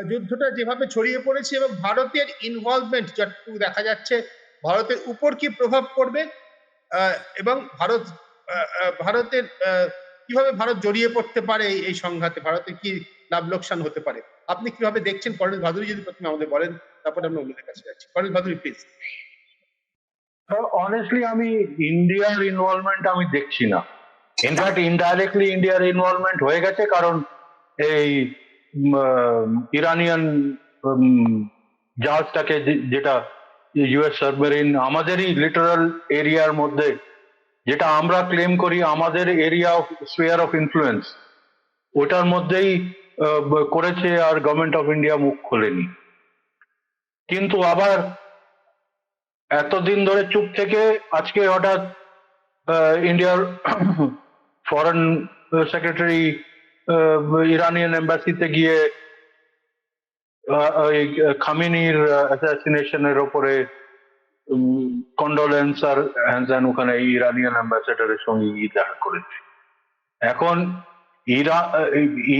যুদ্ধটা যেভাবে ছড়িয়ে পড়েছে এবং ভারতের ইনভলভমেন্ট যতটুকু দেখা যাচ্ছে, ভারতের উপর কি প্রভাব পড়বে এবং ভারতের কিভাবে ভারত জড়িয়ে পড়তে পারে এই সংঘাতে, ভারতের কি লাভ লোকসান হতে পারে, আপনি কিভাবে দেখছেন? কর্নেল ভাদুরী যদি প্রথমে আমাদের বলেন, তারপরে আমরা অন্যদের কাছে যাচ্ছি। Colonel Bhaduri, please. অনেস্টলি আমি ইন্ডিয়ার ইনভলভমেন্ট আমি দেখছি না। ইনফ্যাক্ট ইনডাইরেক্টলি ইন্ডিয়ার ইনভলভমেন্ট হয়ে গেছে, কারণ এই ইরানিয়ান জাহাজটাকে যেটা ইউএস সাবমেরিন আমাদেরই লিটারাল এরিয়ার মধ্যে, যেটা আমরা ক্লেম করি আমাদের area of sphere of influence, ওটার মধ্যেই করেছে, আর গভর্নমেন্ট অফ ইন্ডিয়া মুখ খোলেনি। কিন্তু আবার এতদিন ধরে চুপ থেকে আজকে হঠাৎ ইন্ডিয়ার ফরেন সেক্রেটারি ইরানিয়ান এম্বাসিতে গিয়ে খামেনির অ্যাসাসিনেশনের ওপরে কন্ডোলেন্স আর হ্যান ওখানে ইরানিয়ান অ্যাম্বাসেডারের সঙ্গে গিয়ে দেখা করেছে। এখন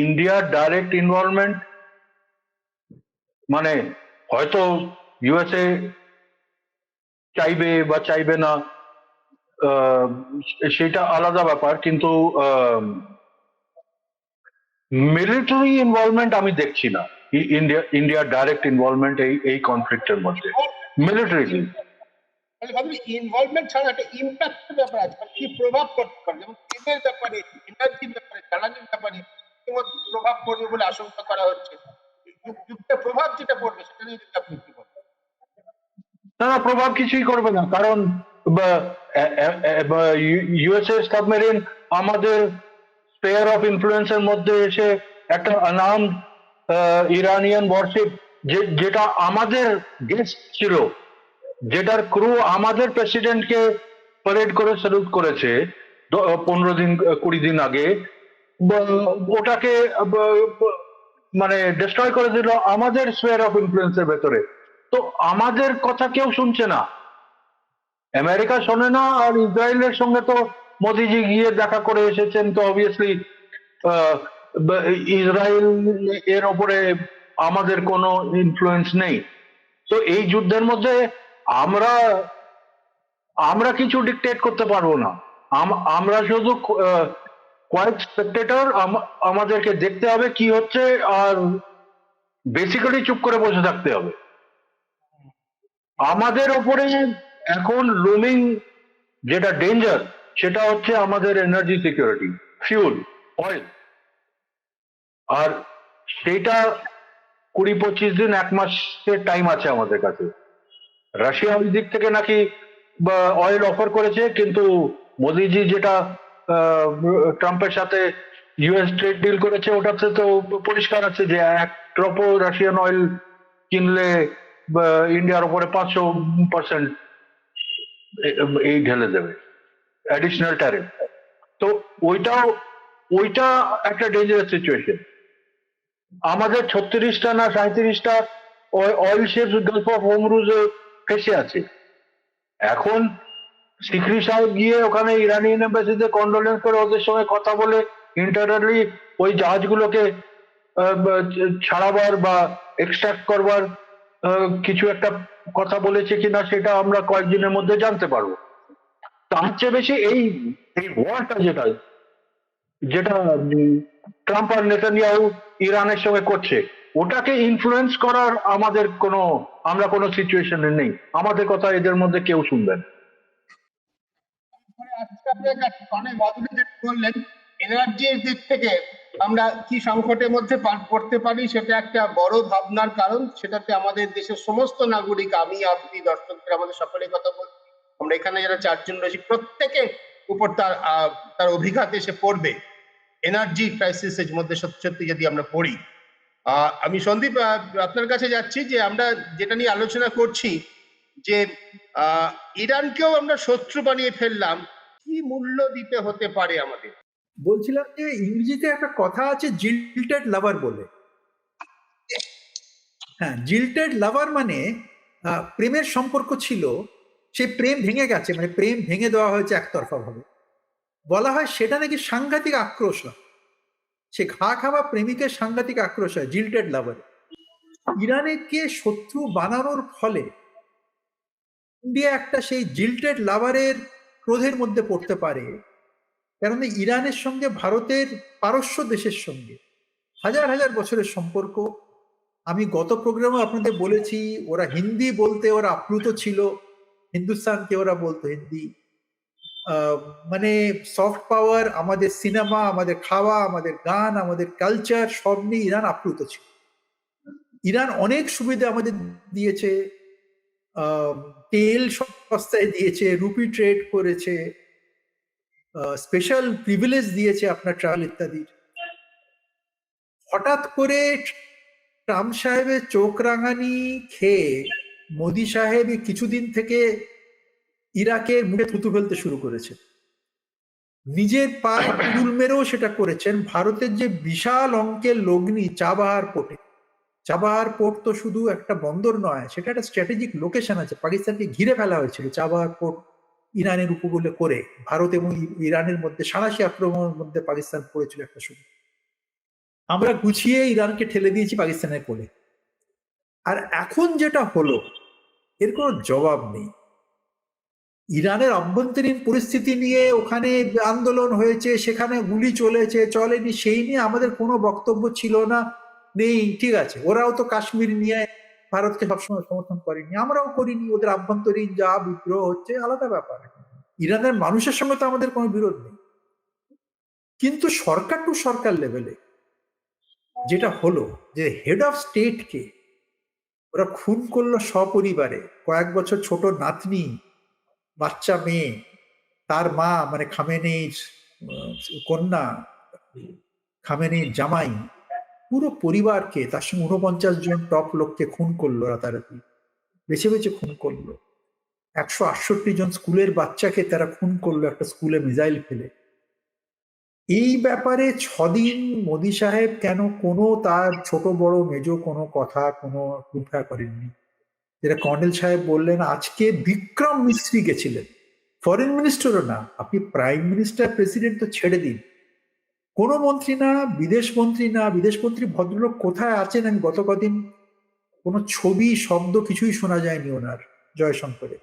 ইন্ডিয়ার ডাইরেক্ট ইনভলভমেন্ট মানে হয়তো ইউএসএ চাইবে বা চাইবে না, সেটা আলাদা ব্যাপার, কিন্তু মিলিটারি ইনভলভমেন্ট আমি দেখছি না ইন্ডিয়ার ডাইরেক্ট ইনভলভমেন্ট এই কনফ্লিক্টের মধ্যে মিলিটারিলি। ইনভলভমেন্ট ছাড়া একটা ইম্প্যাক্টের ব্যাপার আছে, কি প্রভাব পড়তে পারে, যেমন তেলের ব্যাপারে, এনার্জির ব্যাপারে, জ্বালানির ব্যাপারে প্রভাব পড়বে বলে আশঙ্কা করা হচ্ছে। যুদ্ধের প্রভাব যেটা পড়বে সেটা নিয়ে আপনি কি বলেন? না, প্রভাব কিছুই করবে না, কারণ ইউএসএ সাবমেরিন আমাদের স্পেয়ার অফ ইনফ্লুয়েন্সের মধ্যে এসে একটা আনআর্মড ইরানিয়ান ওয়ারশিপ, যেটা আমাদের গেস্ট ছিল, যেটার ক্রু আমাদের প্রেসিডেন্টকে প্যারেড করে স্যালুট করেছে 15 দিন 20 দিন আগে, ওটাকে মানে ডিস্ট্রয় করে দিল আমাদের স্পেয়ার অফ ইনফ্লুয়েন্সের ভেতরে। তো আমাদের কথা কেউ শুনছে না, আমেরিকা শোনে না, আর ইসরায়েলের সঙ্গে তো মোদিজি গিয়ে দেখা করে এসেছেন, তো অবভিয়াসলি ইসরায়েল এর ওপরে আমাদের কোনো ইনফ্লুয়েন্স নেই। তো এই যুদ্ধের মধ্যে আমরা কিছু ডিকটেট করতে পারবো না, আমরা শুধু কোয়াইট স্পেকটেটর, আমাদেরকে দেখতে হবে কি হচ্ছে, আর বেসিক্যালি চুপ করে বসে থাকতে হবে। আমাদের ওপরে এখন লুমিং যেটা ডেঞ্জার, সেটা হচ্ছে আমাদের এনার্জি সিকিউরিটি, ফিউল, অয়েল, আর সেটা 20-25 দিন 1 মাসের টাইম আছে আমাদের কাছে। রাশিয়া ওই দিক থেকে নাকি অয়েল অফার করেছে, কিন্তু মোদিজি যেটা ট্রাম্পের সাথে ইউএস ট্রেড ডিল করেছে, ওটাতে তো পরিষ্কার আছে যে 1 ড্রপও রাশিয়ান অয়েল কিনলে ইন্ডিয়ার উপরে 500% এই ঢেলে দেবে অ্যাডিশনাল ট্যারিফ। তো ওইটা একটা ডেঞ্জারাস সিচুয়েশন। আমাদের 36টা না 37টা অয়েল শিপস গালফ অফ হরমুজে ফেসে আছে। এখন সিকরি সাহেব গিয়ে ওখানে ইরানিয়ান এম্বাসিতে কন্ডোলেন্স করে ওদের সঙ্গে কথা বলে ইন্টারনালি ওই জাহাজগুলোকে ছাড়াবার বা এক্সট্রাক্ট করবার কিছু একটা কথা বলেছে কিনা সেটা আমরা কয়েকদিনের মধ্যে জানতে পারবো। তার চেয়ে বেশি এই ওয়ারটা যেটা ট্রাম্প আর নেতানিয়াহু ইরানের সঙ্গে করছে, ওটাকে ইনফ্লুয়েন্স করার আমরা কোনো সিচুয়েশনে নেই। আমাদের কথা এদের মধ্যে কেউ শুনবেন। বললেন এনার্জির দিক থেকে আমরা কি সংকটের মধ্যে পড়তে পারি, সেটা একটা বড় ভাবনার কারণ। সেটাতে আমাদের দেশের সমস্ত নাগরিক, আমি, আপনি, দর্শকদের, আমাদের সকলের কথা বলছি। আমরা এখানে যারা 4 জন রয়েছি, প্রত্যেকের উপর তার অভিঘাত এসে পড়বে এনার্জি ক্রাইসিসের মধ্যে সত্যি যদি আমরা পড়ি। আমি সন্দীপ আপনার কাছে যাচ্ছি, যে আমরা যেটা নিয়ে আলোচনা করছি, যে ইরানকেও আমরা শত্রু বানিয়ে ফেললাম, কি মূল্য দিতে হতে পারে আমাদের? বলছিলাম যে ইংরেজিতে একটা কথা আছে জিল্টেড লাভার বলে। হ্যাঁ, জিল্টেড লাভার মানে প্রেমের সম্পর্ক ছিল, সেই প্রেম ভেঙে গেছে, মানে প্রেম ভেঙে দেওয়া হয়েছে একতরফা ভাবে। বলা হয় সেটা নাকি সাংঘাতিক আক্রোশ হয়, সে ঘা খাওয়া প্রেমিকের সাংঘাতিক আক্রোশ হয় জিল্টেড লাভারে। ইরানকে শত্রু বানানোর ফলে ইন্ডিয়া একটা সেই জিল্টেড লাভারের ক্রোধের মধ্যে পড়তে পারে, কারণ ইরানের সঙ্গে ভারতের পারস্য দেশের সঙ্গে হাজার হাজার বছরের সম্পর্ক। আমি গত প্রোগ্রামে আপনাদের বলেছি, ওরা হিন্দি বলতে ওরা আপ্লুত ছিল, হিন্দুস্তানকে ওরা বলতো হিন্দি। মানে সফট পাওয়ার, আমাদের সিনেমা, আমাদের খাওয়া, আমাদের গান, আমাদের কালচার সব নিয়ে ইরান আপ্লুত ছিল। ইরান অনেক সুবিধা আমাদের দিয়েছে, তেল সস্তায় দিয়েছে, রুপি ট্রেড করেছে, স্পেশাল প্রিভিলেজ দিয়েছে আপনার ট্রাভেল ইত্যাদি। হঠাৎ করে ট্রাম্প সাহেবের চোখ রাঙানি খেয়ে মোদি সাহেব কিছুদিন থেকে ইরাকের মুখে থুতু ফেলতে শুরু করেছে, নিজের পায়ে কুড়ুল মেরেও সেটা করেছেন। ভারতের যে বিশাল অঙ্কের লগ্নি চাবাহার পোর্টে, চাবাহার পোর্ট তো শুধু একটা বন্দর নয়, সেটা একটা স্ট্র্যাটেজিক লোকেশন আছে। পাকিস্তানকে ঘিরে ফেলা হয়েছিল চাবাহার পোর্ট ইরানের উপকূলে করে, ভারত এবং ইরানের মধ্যে সাঁড়াশি আক্রমণের মধ্যে পাকিস্তান পড়েছিল একটা সময়। আমরা গুছিয়ে ইরানকে ঠেলে দিয়েছি পাকিস্তানের কোলে। আর এখন যেটা হলো, এর কোনো জবাব নেই। ইরানের অভ্যন্তরীণ পরিস্থিতি নিয়ে ওখানে আন্দোলন হয়েছে, সেখানে গুলি চলেছে, চলেনি, সেই নিয়ে আমাদের কোনো বক্তব্য ছিল না, নেই, ঠিক আছে। ওরাও তো কাশ্মীর নিয়ে ভারতকে সবসময় সমর্থন করেনি, আমরাও করিনি। ওদের আভ্যন্তরীণ যা বিদ্রোহ হচ্ছে আলাদা ব্যাপার। ইরানের মানুষের সঙ্গে তো আমাদের কোনো বিরোধ নেই। কিন্তু সরকার টু সরকার লেভেলে যেটা হলো, যে হেড অফ স্টেটকে ওরা খুন করলো সপরিবারে, কয়েক বছর ছোট নাতনি, বাচ্চা মেয়ে, তার মা মানে খামেনেইর কন্যা, খামেনেইর জামাই, পুরো পরিবারকে, তার সঙ্গে 49 জন টপ লোককে খুন করলো রাতারাতি, বেছে বেছে খুন করলো। 168 জন স্কুলের বাচ্চাকে তারা খুন করলো একটা স্কুলে মিসাইল ফেলে। এই ব্যাপারে 6 দিন মোদি সাহেব কেন কোনো তার ছোট বড় মেজ কোনো কথা, কোনো রূপা করেননি। যেটা কর্নেল সাহেব বললেন, আজকে বিক্রম মিস্ত্রি গেছিলেন, ফরেন মিনিস্টারও না, আপনি প্রাইম মিনিস্টার প্রেসিডেন্ট তো ছেড়ে দিন, কোনো মন্ত্রী না, বিদেশ মন্ত্রী না, বিদেশ মন্ত্রী ভদ্রলোক কোথায় আছেন আমি গত কদিন কোনো ছবি শব্দ কিছুই শোনা যায়নি ওনার জয়শঙ্করে।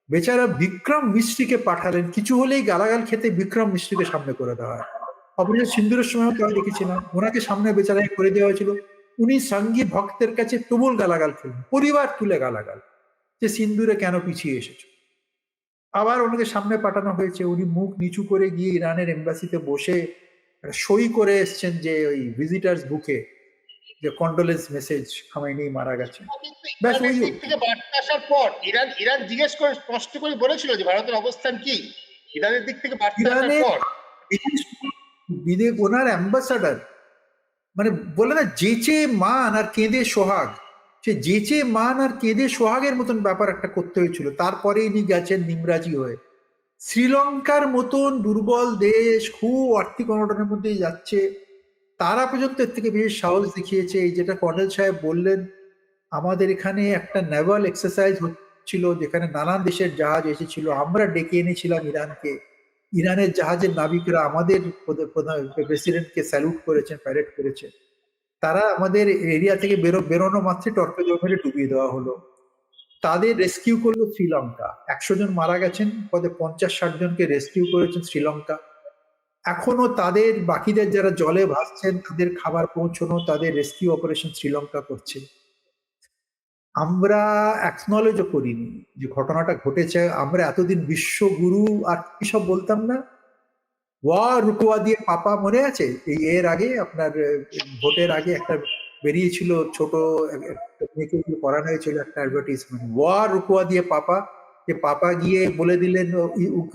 বেচারা বিক্রম মিস্ত্রিকে পাঠালেন, কিছু হলেই গালাগাল খেতে বিক্রম মিস্ত্রিকে সামনে করে দেওয়া হয়। অপারেশন সিন্দুরের সময় তো আমি দেখেছিলাম, ওনাকে সামনে বেচারায় করে দেওয়া হয়েছিল, উনি সঙ্গী ভক্তের কাছে তুমুল গালাগাল খেলেন, পরিবার তুলে গালাগাল, যে সিন্দুরে কেন পিছিয়ে এসেছো। আবার ওনাকে সামনে পাঠানো হয়েছে, উনি মুখ নিচু করে গিয়ে ইরানের এম্বাসিতে বসে সই করে এসছেন যে ওই ভিজিটার্স বুকে, যে কন্ডোলেন্স মেসেজ, খামেনি মারা গেছে। ব্যাস ওই দিক থেকে বার্তা আসার পর ইরান ইরান জিজ্ঞেস করে স্পষ্ট করে বলেছিল যে ভারতের অবস্থান কি। ইরানের দিক থেকে বার্তা আসার ইরানের পর বিদেশ ওনার অ্যাম্বাসাডার মানে বলে না, যেচে মান আর কেঁদে সোহাগ, সে যেচে মান আর কেঁদে সোহাগের মতন ব্যাপার একটা করতে হয়েছিল। তারপরে ইনি গেছেন নিমরাজি হয়ে। শ্রীলঙ্কার মতন দুর্বল দেশ, খুব আর্থিক অনটনের মধ্যে যাচ্ছে, তারা পর্যন্ত এর থেকে বেশি সাহস দেখিয়েছে। এই যেটা কর্নেল সাহেব বললেন, আমাদের এখানে একটা নেভাল এক্সারসাইজ হচ্ছিল যেখানে নানান দেশের জাহাজ এসেছিল, আমরা ডেকে এনেছিলাম ইরানকে। ইরানের জাহাজের নাবিকরা আমাদের প্রেসিডেন্টকে স্যালুট করেছেন, প্যারেড করেছেন। তারা আমাদের এরিয়া থেকে বেরোনো মাত্রই টর্পেডো মেরে ডুবিয়ে দেওয়া হলো। তাদের রেস্কিউ করলো শ্রীলঙ্কা, 100 জন মারা গেছেন, পদে 50-60 জনকে রেস্কিউ করেছেন শ্রীলঙ্কা। এখনো তাদের বাকিদের যারা জলে ভাসছেন তাদের খাবার পৌঁছানো, তাদের রেস্কিউ অপারেশন শ্রীলঙ্কা করছে। আমরা অ্যাকনলেজও করিনি যে ঘটনাটা ঘটেছে। আমরা এতদিন বিশ্বগুরু আর কি সব বলতাম না, ওয়া রুকুয়া দিয়ে পাপা, মনে আছে? এই এর আগে আপনার ভোটের আগে একটা বেরিয়েছিল, ছোট মেয়েকে পড়ানো হয়েছিল একটা অ্যাডভার্টাইজমেন্ট, ওয়া রুকুয়া দিয়ে পাপা, যে পাপা গিয়ে বলে দিলেন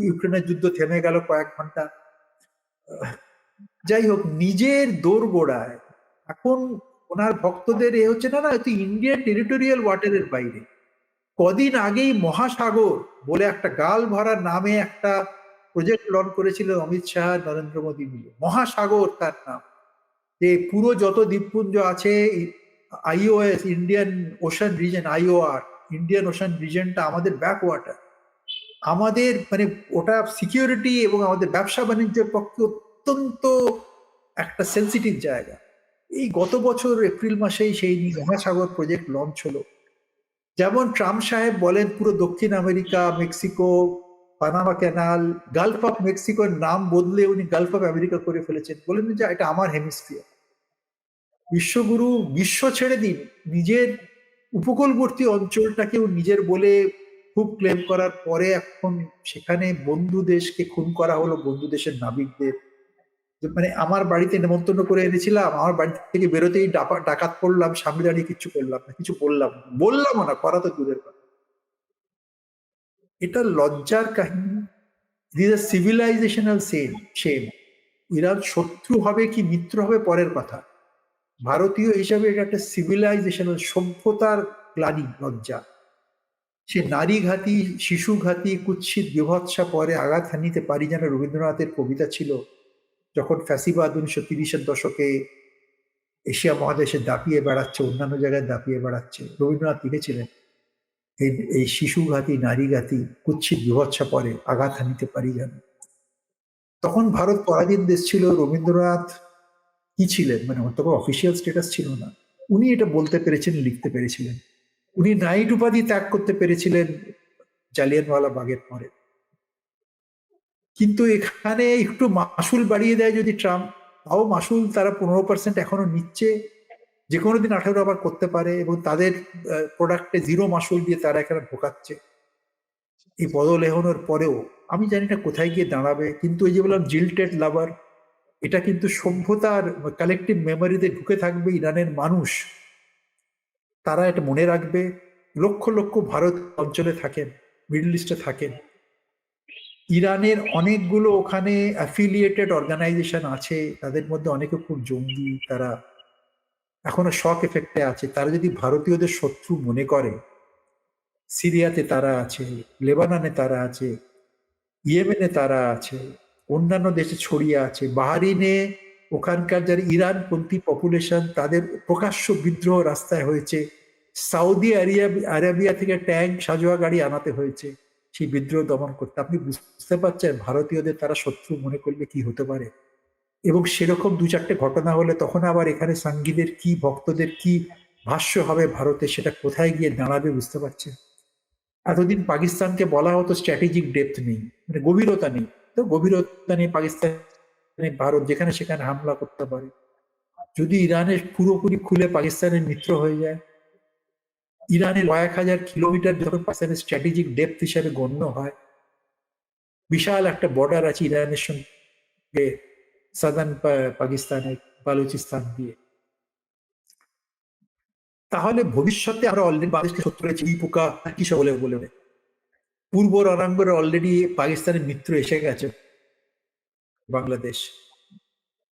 ইউক্রেনের যুদ্ধ থেমে গেল কয়েক ঘন্টা। যাই হোক, নিজের দোরগোড়ায় এখন ওনার ভক্তদের এ হচ্ছে, না না তুই ইন্ডিয়ান টেরিটোরিয়াল ওয়াটারের বাইরে। কদিন আগেই মহাসাগর বলে একটা গাল ভরার নামে একটা প্রজেক্ট লঞ্চ করেছিল অমিত শাহ, নরেন্দ্র মোদী মিলে। মহাসাগর তার নাম, যে পুরো যত দ্বীপপুঞ্জ আছে, iOS, Indian ocean reason, আইওআর, Indian ocean রিজনটা আমাদের ব্যাক ওয়াটার। আমাদের মানে ওটা সিকিউরিটি এবং আমাদের ব্যবসা বাণিজ্যের পক্ষে অত্যন্ত একটা সেন্সিটিভ জায়গা। এই গত বছর এপ্রিল মাসেই সেই মহাসাগর প্রজেক্ট লঞ্চ হলো। যেমন ট্রাম্প সাহেব বলেন পুরো দক্ষিণ America, Mexico, Panama canal, Gulf of মেক্সিকোর নাম বদলে উনি গালফ অফ আমেরিকা করে ফেলেছেন, বলেন যে এটা আমার হেমিস্ফিয়ার। বিশ্বগুরু বিশ্ব ছেড়ে দিন, নিজের উপকূলবর্তী অঞ্চলটাকেও নিজের বলে খুব ক্লেম করার পরে এখন সেখানে বন্ধু দেশকে খুন করা হলো, বন্ধু দেশের নাবিকদের। মানে আমার বাড়িতে নেমন্তন্ন করে এনেছিলাম, আমার বাড়ি থেকে বেরোতেই ডাকাত পড়লাম, সামনে দাঁড়িয়ে কিছু করলাম না, কিছু বললামও না, করা তো দূরের কথা। এটা লজ্জার কাহিনী। This are civilizational shame. Iran শত্রু হবে কি মিত্র হবে পরের কথা, ভারতীয় হিসাবে এটা একটা সিভিলাইজেশনাল সভ্যতার গ্লানি, লজ্জা। সে নারী ঘাতী, শিশু ঘাতী, কুৎসিত বিভৎসা পরে আঘাত হানিতে পারি, যেন রবীন্দ্রনাথের কবিতা ছিল। যখন ফ্যাসিবাদ 1930-এর দশকে এশিয়া মহাদেশে দাপিয়ে বেড়াচ্ছে, অন্যান্য জায়গায় দাপিয়ে বেড়াচ্ছে, রবীন্দ্রনাথ লিখেছিলেন এই শিশুঘাতী, নারীঘাতী, কুৎসিত বিভৎসা পরে আঘাত হানিতে পারি যেন। তখন ভারত পরাধীন দেশ ছিল। রবীন্দ্রনাথ কি ছিলেন, মানে তখন অফিসিয়াল স্ট্যাটাস ছিল না, উনি এটা বলতে পেরেছিলেন, লিখতে পেরেছিলেন। উনি নাইট উপাধি ত্যাগ করতে পেরেছিলেন জালিয়ানওয়ালা বাগের পরে। কিন্তু এখানে একটু মাসুল বাড়িয়ে দেয় যদি ট্রাম্প, তাও মাসুল তারা 15% এখনো নিচ্ছে, যে কোনো দিন 18 আবার করতে পারে, এবং তাদের প্রোডাক্টে 0 মাসুল দিয়ে তারা এখানে ঢোকাচ্ছে। এই বদল এহনোর পরেও আমি জানি না কোথায় গিয়ে দাঁড়াবে, কিন্তু এই যে বললাম জিল্টেড লাভার, এটা কিন্তু সভ্যতার কালেকটিভ মেমোরিতে ঢুকে থাকবে। ইরানের মানুষ তারা এটা মনে রাখবে। লক্ষ লক্ষ ভারত অঞ্চলে থাকেন, মিডল ইস্টে থাকেন, ইরানের অনেকগুলো ওখানে অ্যাফিলিয়েটেড অর্গানাইজেশন আছে, তাদের মধ্যে অনেকে খুব জঙ্গি, তারা এখনো শক এফেক্টে আছে। তারা যদি ভারতীয়দের শত্রু মনে করে, সিরিয়াতে তারা আছে, লেবাননে তারা আছে, ইয়েমেনে তারা আছে, অন্যান্য দেশে ছড়িয়ে আছে, বাহারিনে ওখানকার যারা ইরানপন্থী পপুলেশন, তাদের প্রকাশ্য বিদ্রোহ রাস্তায় হয়েছে, সাউদি আরাবিয়া থেকে ট্যাঙ্ক, সাজোয়া গাড়ি আনাতে হয়েছে সেই বিদ্রোহ দমন করতে। আপনি বুঝতে পারছেন ভারতীয়দের তারা শত্রু মনে করলে কি হতে পারে। এবং সেরকম 2-4টে ঘটনা হলে তখন আবার এখানে সাঙ্গীদের কি, ভক্তদের কি ভাষ্য হবে ভারতে, সেটা কোথায় গিয়ে দাঁড়াবে বুঝতে পারছেন। এতদিন পাকিস্তানকে বলা হতো স্ট্র্যাটেজিক ডেপথ নেই, মানে গভীরতা নেই। তো গভীরতা নেই পাকিস্তানে, ভারত যেখানে সেখানে হামলা করতে পারে। যদি ইরানের পুরোপুরি খুলে পাকিস্তানের মিত্র হয়ে যায়, ইরানের 1000 কিলোমিটার যখন পাকিস্তানের স্ট্র্যাটেজিক ডেপথ হিসাবে গণ্য হয়, বিশাল একটা বর্ডার আছে ইরানের সঙ্গে সাদার্ন পাকিস্তানের বালুচিস্তান দিয়ে, তাহলে ভবিষ্যতে আমরা অলরেডি বাংলাদেশকে শত্রু হয়েছে, এই পোকা কি সব বলে পূর্ব রণাঙ্গনে অলরেডি পাকিস্তানের মিত্র এসে গেছে বাংলাদেশ।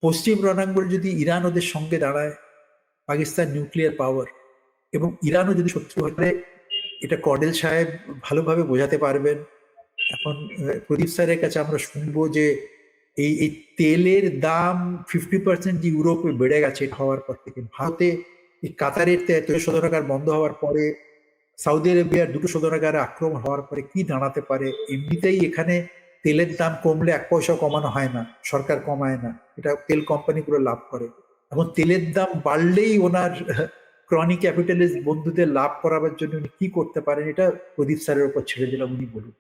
পশ্চিম রণাঙ্গনে যদি ইরান ওদের সঙ্গে দাঁড়ায়, পাকিস্তান নিউক্লিয়ার পাওয়ার, এবং ইরানও যদি শত্রু হলে, এটা কর্ডেল সাহেব ভালোভাবে বোঝাতে পারবেন। এখন প্রদীপ স্যারের কাছে আমরা শুনবো যে এই তেলের দাম 50% যে ইউরোপে বেড়ে গেছে হওয়ার পর থেকে, ভারতে এই কাতারের তেল শোধনাগার বন্ধ হওয়ার পরে, সৌদি আরবিয়ার 2টো শোধনাগারে আক্রমণ হওয়ার পরে কি দাঁড়াতে পারে। এমনিতেই এখানে তেলের দাম কমলে 1 পয়সাও কমানো হয় না, সরকার কমায় না, এটা তেল কোম্পানিগুলো লাভ করে। এখন তেলের দাম বাড়লেই ওনার ক্রনিক ক্যাপিটালিস্ট বন্ধুদের লাভ করাবার জন্য উনি কি করতে পারেন, এটা প্রদীপ স্যারের উপর ছেড়ে দিলাম, উনি বলুন।